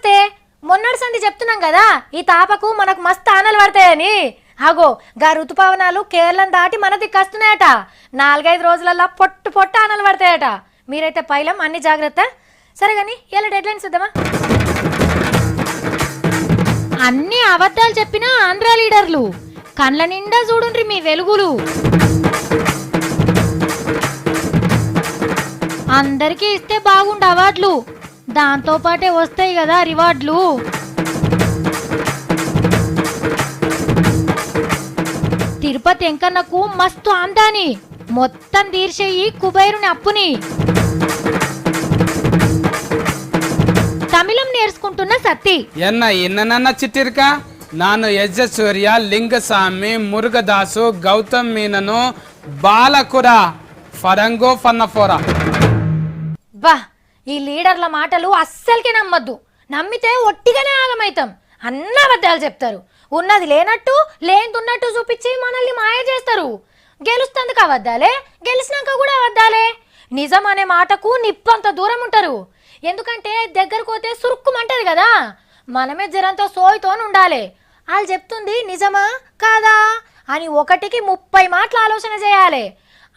నమస్తే. మొన్నటి సంది చెప్తున్నాం కదా ఈ తాపకు మనకు మస్తు ఆనలు పడతాయని. అగో గా ఋతుపవనాలు కేరళం దాటి మన దిక్కస్తున్నాయట. 4-5 రోజులల్లా పొట్టు పొట్టు ఆనలు పడతాయట. మీరైతే పైలం అన్ని జాగ్రత్త. సరే కానీ ఇలా డెడ్ లైన్స్ ఇద్దామా? అన్ని అబద్ధాలు చెప్పిన ఆంధ్ర లీడర్లు కండ్ల నిండా చూడుండ్రి మీ వెలుగులు. అందరికీ ఇస్తే బాగుండు అవార్డులు, దాంతో పాటే వస్తాయి కదా రివార్డులు. తిరుపతి ఎంకన్నకు మస్తు ఆందాని మొత్తం తీర్చేయి కుబైరుని అప్పుని. తమిళం నేర్చుకుంటున్న సత్తి ఎన్న చిట్టిరిక ನಾನು ಯಜ್ಜಸೂರ್ಯ ಲಿಂಗಸ್ವಾಮಿ ಮುರುಗದಾಸು ಗೌತಮ್ ಮೀನನು బాలకుర ఫరంగో ఫన్నఫోరా. బా ఈ లీడర్ల మాటలు అస్సలకే నమ్మద్దు. నమ్మితే ఒట్టిగానే ఆగమైతాం. అన్న అబద్ధాలు చెప్తారు. ఉన్నది లేనట్టు లేనితున్నట్టు చూపించి మనల్ని మాయ చేస్తారు. గెలుస్తందుకు అబద్ధాలే, గెలిచినాక కూడా అబద్ధాలే. నిజం అనే మాటకు నిప్పంత దూరం ఉంటారు. ఎందుకంటే దగ్గరకు పోతే సురుక్కుమంటది కదా. మనమే జరంతో సోయితో ఉండాలి. వాళ్ళు చెప్తుంది నిజమా కాదా అని 1కి 30 మాటలు ఆలోచన చేయాలి.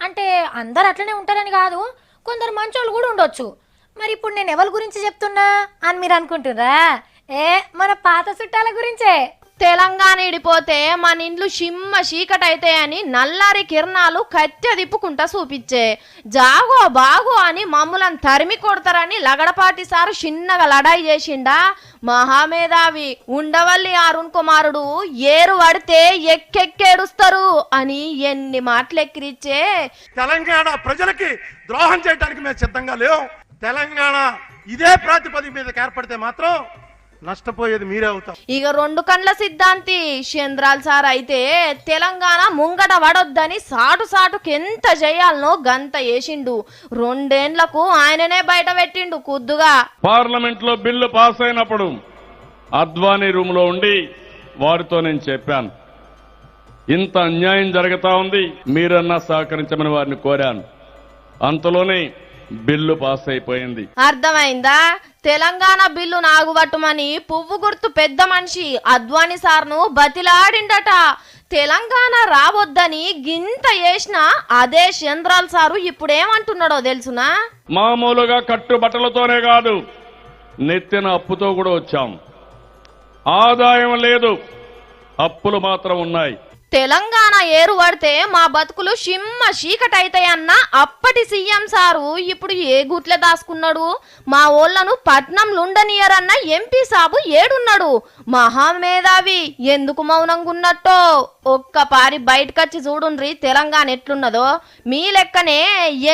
అంటే అందరు అట్లనే ఉంటారని కాదు, కొందరు మంచోళ్ళు కూడా ఉండొచ్చు. మరి ఇప్పుడు నేను ఎవరి గురించి చెప్తున్నా అని మీరు అనుకుంటున్నారా? మన పాత చుట్టాల గురించే. తెలంగాణ ఇడిపోతే మన ఇండ్లు షిమ్మ చీకటైతే అని నల్లారి కిరణాలు కట్టె తిప్పుకుంటా చూపించే. జాగో బాగో అని మమ్ములను తరిమి కొడతారని లగడపాటి సారు చిన్నగా లడాయి చేసిండా. మహామేధావి ఉండవల్లి అరుణ్ కుమారుడు ఏరు పడితే ఎక్కెక్కేడుస్తారు అని ఎన్ని మాటలు ఎక్కిరిచ్చే. తెలంగాణ ప్రజలకి ద్రోహం చేయడానికి మేము సిద్ధంగా లేవు. తెలంగాణ ఇదే ప్రాతిపదిక మీద ఏర్పడితే మాత్రం నష్టపోయేది మీరే అవుతాం. ఇక 2 కండ్ల సిద్ధాంతి చంద్రాల్ సార్ అయితే తెలంగాణ ముంగట పడొద్దని సాటుకి ఎంత చేయాలనో గంత వేసిండు. 2 ఏండ్లకు ఆయననే బయట పెట్టిండు కుద్దుగా. పార్లమెంట్ లో బిల్లు పాస్ అయినప్పుడు అద్వానీ రూమ్ లో ఉండి వారితో నేను చెప్పాను, ఇంత అన్యాయం జరుగుతా ఉంది, మీరన్నా సహకరించమని వారిని కోరాను. అంతలోనే బిల్లు పాస్ అయిపోయింది. అర్థమైందా? తెలంగాణ బిల్లు నాగుబట్టుమని పువ్వు గుర్తు పెద్ద మనిషి అద్వానీ సార్ను బతిలాడిండట. తెలంగాణ రావద్దని గింత చేసిన అదే చంద్రాల్ సారు ఇప్పుడేమంటున్నాడో తెలుసునా? మామూలుగా కట్టుబట్టలతోనే కాదు, నెత్తిన అప్పుతో కూడా వచ్చాం. ఆదాయం లేదు, అప్పులు మాత్రం ఉన్నాయి. తెలంగాణ ఏరు పడితే మా బతుకులు షిమ్మ చీకటైతాయన్న అప్పటి సీఎం సారు ఇప్పుడు ఏ గుట్లే దాసుకున్నాడు. మా ఓళ్లను పట్నంలో ఉండనియరన్న ఎంపీ సాబు ఏడున్నాడు. మహామేధావి ఎందుకు మౌనంగా ఉన్నట్టో ఒక్కపారి బయటకొచ్చి చూడుండ్రి తెలంగాణ ఎట్లున్నదో. మీ లెక్కనే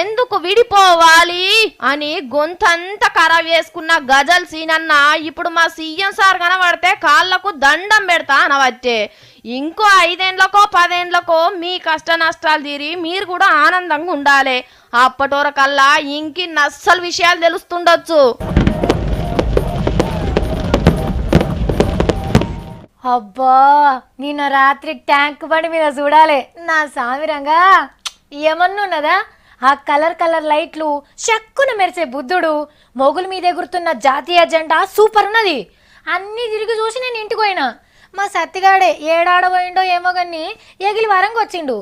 ఎందుకు విడిపోవాలి అని గొంతంతా ఖరాబ్ చేసుకున్న గజల్ సీనన్న ఇప్పుడు మా సీఎం సార్ కనబడితే కాళ్లకు దండం పెడతా అనవచ్చే. ఇంకో 5 ఏండ్లకో 10 ఏండ్లకో మీ కష్ట నష్టాలు తీరి మీరు కూడా ఆనందంగా ఉండాలి. అప్పటోరకల్లా ఇంకి నస్సలు విషయాలు తెలుస్తుండొచ్చు. అబ్బా నిన్న రాత్రి ట్యాంక్ బండి మీద చూడాలి నా సామిరంగా. ఏమన్నున్నదా ఆ కలర్ లైట్లు, షక్కున మెరిసే బుద్ధుడు, మొగుల మీద ఎగురుతున్న జాతీయ జెండా సూపర్ ఉన్నది. అన్నీ తిరిగి చూసి నేను ఇంటికి పోయినా. మా సత్తిగాడే ఏడాడబోయిండో ఏమో కానీ ఎగిలి వరంగా వచ్చిండు.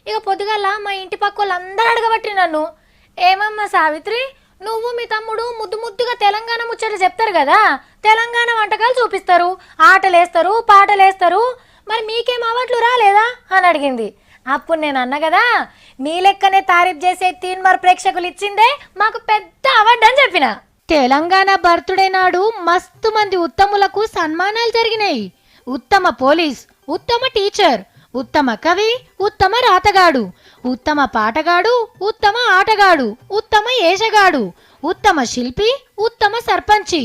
ఇక పొద్దుగల మా ఇంటి పక్క వాళ్ళందరూ అడగబట్టి నన్ను, ఏమమ్మా సావిత్రి నువ్వు మీ తమ్ముడు ముద్దుగా తెలంగాణ ముచ్చట చెప్తారు కదా, తెలంగాణ వంటకాలు చూపిస్తారు, ఆటలేస్తారు, పాటలేస్తారు, మరి మీకేం అవార్డులు రాలేదా అని అడిగింది. అప్పుడు నేను అన్నా కదా, మీ లెక్కనే తారీఫ్ చేసే తీన్మార్ ప్రేక్షకులు ఇచ్చిందే మాకు పెద్ద అవార్డు అని చెప్పిన. తెలంగాణ బర్త్డే నాడు మస్తు మంది ఉత్తములకు సన్మానాలు జరిగినాయి. ఉత్తమ పోలీస్, ఉత్తమ టీచర్, ఉత్తమ కవి, ఉత్తమ రాతగాడు, ఉత్తమ పాటగాడు, ఉత్తమ ఆటగాడు, ఉత్తమ ఏషగాడు, ఉత్తమ శిల్పి, ఉత్తమ సర్పంచి,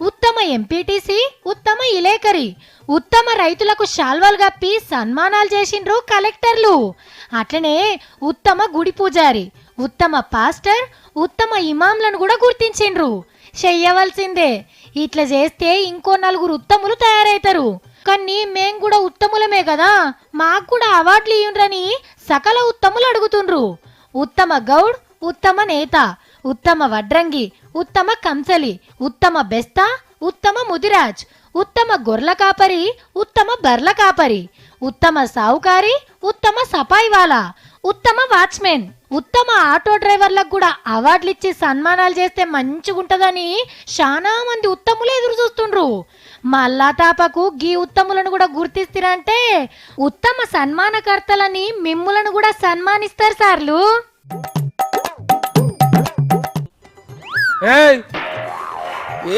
ఉత్తమ ఎంపీటీసీ, ఉత్తమ ఇలేకరి, ఉత్తమ రైతులకు శాల్వాలు కప్పి సన్మానాలు చేసిండ్రు కలెక్టర్లు. అట్లనే ఉత్తమ గుడి పూజారి, ఉత్తమ పాస్టర్, ఉత్తమ ఇమాంలను కూడా గుర్తించిండ్రు. చెయ్యవలసిందే. ఇట్లా చేస్తే ఇంకో 4 ఉత్తములు తయారైతారు. కానీ మేం కూడా ఉత్తములమే కదా, మాకు కూడా అవార్డులు ఇయ్యుండ్రని సకల ఉత్తములు అడుగుతుండ్రు. ఉత్తమ గౌడ్, ఉత్తమ నేత, ఉత్తమ వడ్రంగి, ఉత్తమ కంసలి, ఉత్తమ బెస్త, ఉత్తమ ముదిరాజ్, ఉత్తమ గొర్ల కాపరి, ఉత్తమ బర్ల కాపరి, ఉత్తమ సావుకారి, ఉత్తమ సపాయివాలా, ఉత్తమ వాచ్మెన్, ఉత్తమ ఆటో డ్రైవర్లకు కూడా అవార్డులు ఇచ్చి సన్మానాలు చేస్తే మంచిగుంటదని చాలా మంది ఉత్తములు ఎదురు చూస్తుండ్రు. మళ్ళా తాపకు గీ ఉత్తములను కూడా గుర్తిస్తారంటే ఉత్తమ సన్మానకర్తలని మిమ్ములను కూడా సన్మానిస్తారు సార్లు. ఏయ్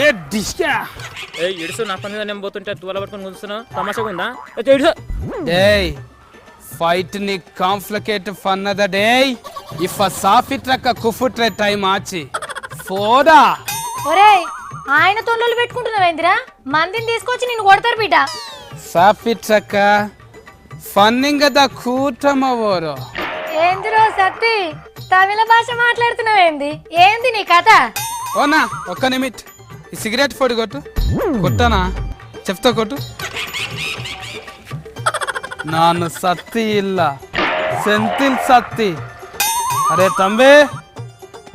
ఏ డిస్కా ఏ ఇడుసు నా పని నేను పోతుంటే తువల పట్టుకొని కూర్చున్నావు తమాషగా ఉందా ఇడుసు డేయ్ ఫైట్ ని కాంప్లికేట్ ఫన్నద డేయ్ ఇఫ్ సాఫీ ట్రక్ కుఫుట్రే టైం ఆచి ఫోడా. ఒరేయ్ ఆయన తొండలు పెట్టుకుంటున్నావేందిరా? మందిని తీసుకొచ్చి నిన్ను కొడతారు బిడ్డ. సాఫీ ట్రక్ ఫన్నింగ్ ద కూటమవోరో. ఏందిరో సత్తి తమిళ భాష మాట్లాడుతున్నావేంది? ఏంది నీ కథ? ఓనా ఒక్క నిమిట్ ఈ సిగరెట్ పొడి కొట్టు. కొట్టనా చెప్తా కొట్టు. ನಾನು ಸತ್ತಿ ಇಲ್ಲ ಸೆಂತಿಲ್ ಸತ್ತಿ. అరే తంబే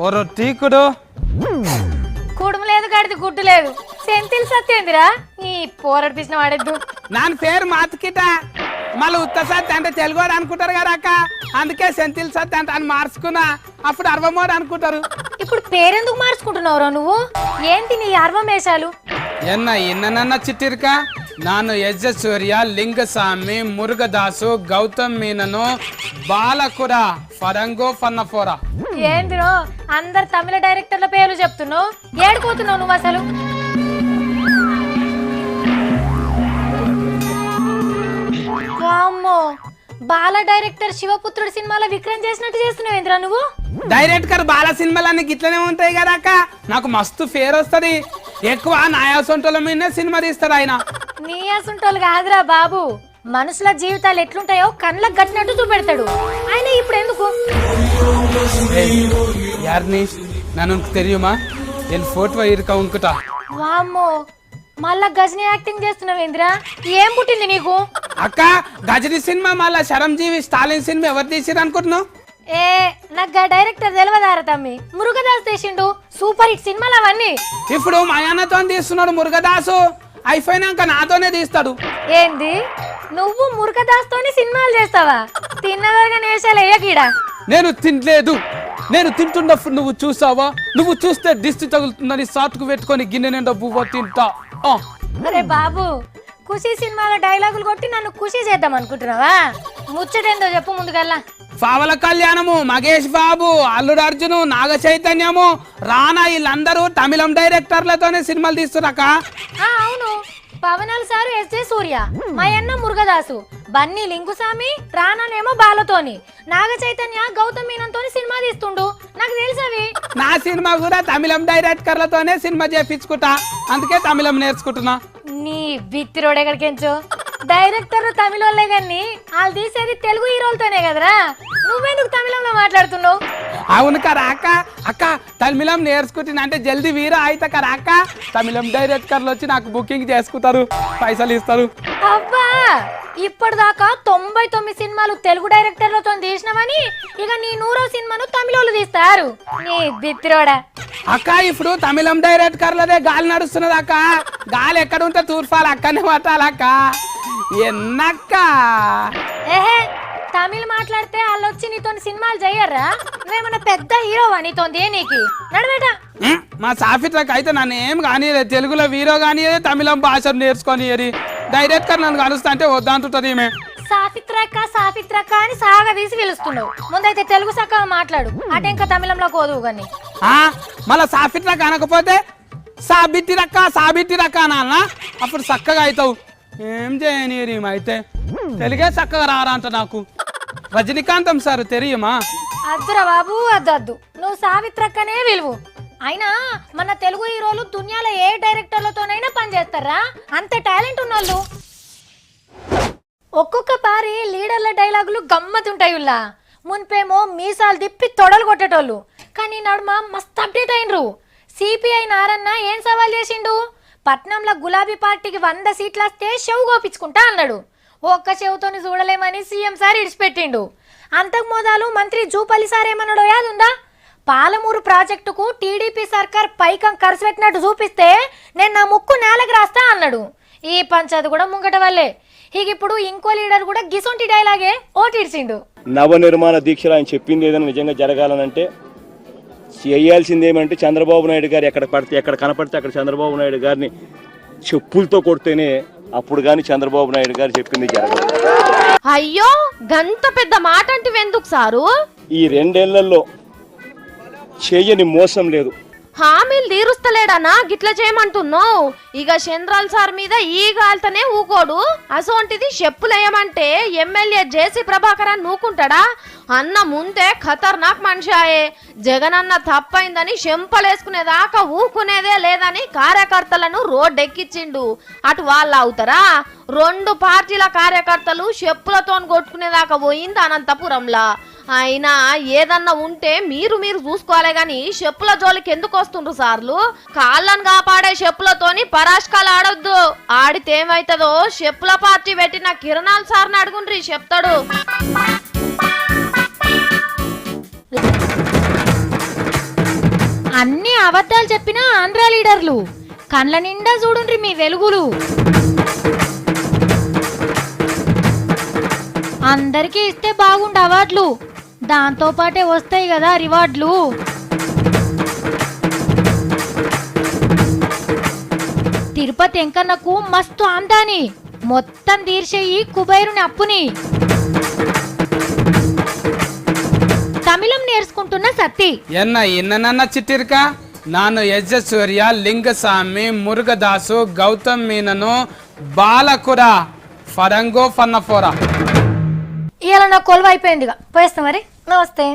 ఓరో టీ కుడు. కుడుము లేదు గడిది గుడ్డు లేదు. సెంతిల్ సత్యేందిరా ఈ పోరడు పిసిన వాడేద్దు. నాన్న పేరు మాతకిట మళ్ళీ ఉత్త సత్తి అంటే తెలుగు వాడు అనుకుంటారు కదా అక్క, అందుకే సెంతిల్ సత్తి అంటే అని మార్చుకున్నా. అప్పుడు అరవమోడు అనుకుంటారు. ఇప్పుడు పేరెందుకు మార్చుకుంటున్నావురా నువ్వు? ఏంటి నీ అర్వమేషాలు? ఎన్న ఇన్న చిట్టిరిక ನಾನು ಯಜ್ಜಸೂರ್ಯ ಲಿಂಗಸ್ವಾಮಿ ಮುರುಗದಾಸು గౌతమ్ మీనను బాలకుర ఫరంగో ఫన్నఫోరా. ఏందిరో అందరు తమిళ డైరెక్టర్ల పేర్లు చెప్తున్నావు? ఏడుకోతున్నావు నువ్వు అసలు? వామ్మో బాల డైరెక్టర్ శివపుత్రుడు సినిమాలో విక్రమ్ చేసినట్టు చేస్తున్నావు ఏంద్రా నువ్వు? డైరెక్టర్ బాల సినిమాలన్నీ గిట్లనే ఉంటాయి కదా అక్క. నాకు మస్తు ఫేర్ వస్తుంది. ఎక్కువ నాయాసొంటల మీదనే సినిమా తీస్తారు ఆయన. నీ అసుంటోళ్ళు కాదురా బాబు, మనుషుల జీవితాలు ఎట్లుంటాయో కళ్ళకు కట్టినట్టు చూపెడతాడు ఆయన. ఇప్పుడు ఎందుకు యార్ని నన్ను తెలియమా నేను ఫోటో ఇరుక ఉంకుతా. వామ్మో మళ్ళా గజని యాక్టింగ్ చేస్తున్నావేంద్రా? ఏం పుట్టింది నీకు? అక్క గజని సినిమా మళ్ళా చిరంజీవి స్టాలిన్ సినిమా ఎవరు తీసిరు అనుకుంటున్నావు? ఏ నాకు డైరెక్టర్ తెలియదారా తమ్మి? మురుగదాస్ తీసిండు సూపర్ హిట్ సినిమాలు అవన్నీ. ఇప్పుడు మయానతో తీస్తున్నాడు మురుగదాసు, అయిపోయినాక నాతోనే తీస్తాడు. ఏంది నువ్వు మురుగదాస్ తోని సినిమాలు చేస్తావా? తిన్నదరగా నేషాలు వేయకీడా. నేను తినలేదు, నేను తింటున్నప్పుడు నువ్వు చూసావా? నువ్వు చూస్తే దిష్టి తగులుతుందని సాటుకు పెట్టుకొని గిన్నె నిండా బువ్వ తింటా. అరే బాబు ఖుషి సినిమాలో డైలాగులు కొట్టి నన్ను ఖుషి చేద్దాం అనుకుంటున్నావా? ముచ్చటేందో చెప్పు ముందుకల్లా. పావల కళ్యాణము, మహేష్ బాబు, అల్లుడు అర్జును, నాగ చైతన్యము, రానా వీళ్ళందరూ తమిళం డైరెక్టర్లతోనే సినిమాలు తీస్తున్నాక. అవును పవనాలు సారు ఎస్జే సూర్య, మయన్న మురుగదాసు, బన్నీ లింగుస్వామి, రానానేమో బాలతోని, నాగ చైతన్య గౌతమ్ మీనంతోని సినిమా తీస్తుండు. నాకు తెలుసవి. నా సినిమా కూడా తమిళం డైరెక్టర్లతోనే సినిమా చేపించుకుంటా, అందుకే తమిళం నేర్చుకుంటున్నా. నీ బిత్తిరోడు ఎక్కడికెంచో డైరెక్టర్ తమిళ వాళ్ళే కానీ వాళ్ళు తీసేది తెలుగు హీరోలతోనే కదరా. నువ్వెందుకు తమిళంలో మాట్లాడుతున్నావు? అవును కదా అక్క. అక్క తమిళం నేర్చుకుంటున్నా అంటే జల్దీ వీరా అయితే కదా అక్క. తమిళం డైరెక్టర్లు వచ్చి నాకు బుకింగ్ చేసుకుంటారు, పైసలు ఇస్తారు. అబ్బా ఇప్పటిదాకా 99 సినిమాలు తెలుగు డైరెక్టర్లతో తీసినామని ఇక నీ 100వ సినిమాను తమిళోళ్ళు తీస్తారు. నీ బిత్తిరోడా. అక్క ఇప్పుడు తమిళం డైరెక్టర్లదే గాలి నడుస్తున్నది అక్క. గాలి ఎక్కడ ఉంటే తూర్పాలి, అక్కడనే పట్టాలక్క. ఎన్నక్క ఏహే తమిళ్ మాట్లాడితే వాళ్ళు వచ్చి నీతో సినిమాలు చెయ్యర్రా? నువ్వేమన్నా పెద్ద హీరోవా నీతో నీకు నడవేట? మా సాఫీ ట్రక్ అయితే నన్ను ఏం కానియలేదు, తెలుగులో వీరో కానియదు, తమిళం భాష నేర్చుకొని డైరెక్టర్ నన్ను కలుస్తా అంటే వద్దంటుంటది ఈమె. సాఫిత్రక్క అని సాగా తీసి పిలుస్తున్నావు. ముందైతే తెలుగు సక్క మాట్లాడు, అంటే ఇంకా తమిళంలో కోదువు కానీ. మళ్ళా సాఫీ ట్రక్ అనకపోతే సాబిట్టి రక్క నాన్న, అప్పుడు చక్కగా అవుతావు. ఏం చేయని అయితే తెలుగే చక్కగా రారంట నాకు. రజనీకాంతం సార్ తెలియమా? అద్దురా బాబు అద్దద్దు, నువ్వు సావిత్రక్కనే విలువు. అయినా మన తెలుగు హీరోలు దునియాలో ఏ డైరెక్టర్లతోనైనా పనిచేస్తారా? అంత టాలెంట్ ఉన్నోళ్ళు. ఒక్కొక్క పారి లీడర్ల డైలాగులు గమ్మతుంటాయుల్లా. మున్పేమో మీసాలు తిప్పి తొడలు కొట్టేటోళ్ళు, కానీ నడుమ మస్తు అప్డేట్ అయినరు. సిపిఐ నారన్న ఏం సవాల్ చేసిండు? పట్నంలో గులాబీ పార్టీకి 100 సీట్లు వస్తే చెవు గోపించుకుంటా అన్నాడు. ఒక్క చెవుతోని చూడలేమని సీఎం సార్ ఇడిచిపెట్టిండు. అంతకు మోదాలు మంత్రి జూపల్లి సార్ ఏమన్నాడో యాదుందా? పాలమూరు ప్రాజెక్టుకు టీడీపీ సర్కార్ పైకం ఖర్చు పెట్టినట్టు చూపిస్తే నేను నా ముక్కు నేలకు రాస్తా అన్నాడు. ఈ పంచాయతీ కూడా ముంగట వల్లే. ఇక ఇప్పుడు ఇంకో లీడర్ కూడా గిసొంటి డైలాగే ఓటిడ్చిండు. నవనిర్మాణ దీక్షలు ఆయన చెప్పింది ఏదైనా నిజంగా జరగాలనంటే చేయాల్సింది ఏమంటే చంద్రబాబు నాయుడు గారు ఎక్కడ కనపడితే అక్కడ చంద్రబాబు నాయుడు గారిని చెప్పులతో కొడితేనే అప్పుడు కానీ చంద్రబాబు నాయుడు గారు చెప్పింది జరగదు. అయ్యో గంత పెద్ద మాట అంటే ఎందుకు సారు? ఈ 2 ఏళ్లలో చేయని మోసం లేదు. హామీలు తీరుస్తలేడనా గిట్ల చేయమంటున్నావు? ఇక చంద్రాల్ సార్ మీద ఈ గాల్తనే ఊకోడు. అసోంటిది చెప్పులేయమంటే ఎమ్మెల్యే జేసీ ప్రభాకర్ అని నూకుంటాడా? అన్న ముందే ఖతర్నాక్ మనిషాయే. జగన్ అన్న తప్పైందని చెంపలేసుకునేదాకా ఊకునేదే లేదని కార్యకర్తలను రోడ్డెక్కిచ్చిండు. అటు వాళ్ళు అవుతారా? 2 పార్టీల కార్యకర్తలు చెప్పులతో కొట్టుకునేదాకా పోయింది అనంతపురంలా. అయినా ఏదన్నా ఉంటే మీరు చూసుకోవాలి గాని చెప్పుల జోలికి ఎందుకు వస్తుండ్రు సార్లు? కాళ్ళను కాపాడే చెప్పులతోని పరాష్కాలు ఆడొద్దు. ఆడితే ఏమైతుందో చెప్పుల పార్టీ పెట్టిన కిరణాల్ సార్ని అడుగుండ్రి చెప్తాడు. అన్ని అబద్ధాలు చెప్పిన ఆంధ్ర లీడర్లు కండ్ల నిండా చూడుండ్రి మీ వెలుగులు. అందరికీ ఇస్తే బాగుండు అవార్డులు, దాంతో పాటే వస్తాయి కదా రివార్డులు. తిరుపతి ఎంకన్నకు మస్తు ఆందాని మొత్తం తీర్చేయి కుబైరుని అప్పుని. తమిళం నేర్చుకుంటున్న సత్తి ఎన్న చిట్టిరిక ನಾನು ಯಜ್ಜಸೂರ್ಯ ಲಿಂಗಸ್ವಾಮಿ ಮುರುಗದಾಸು ಗೌತಮ್ ಮೀನನು బాలకుర ఫరంగో ఫన్నఫోరా. ఇవాళ నా కొలువు అయిపోయిందిగా పోయేస్తా మరి. నమస్తే.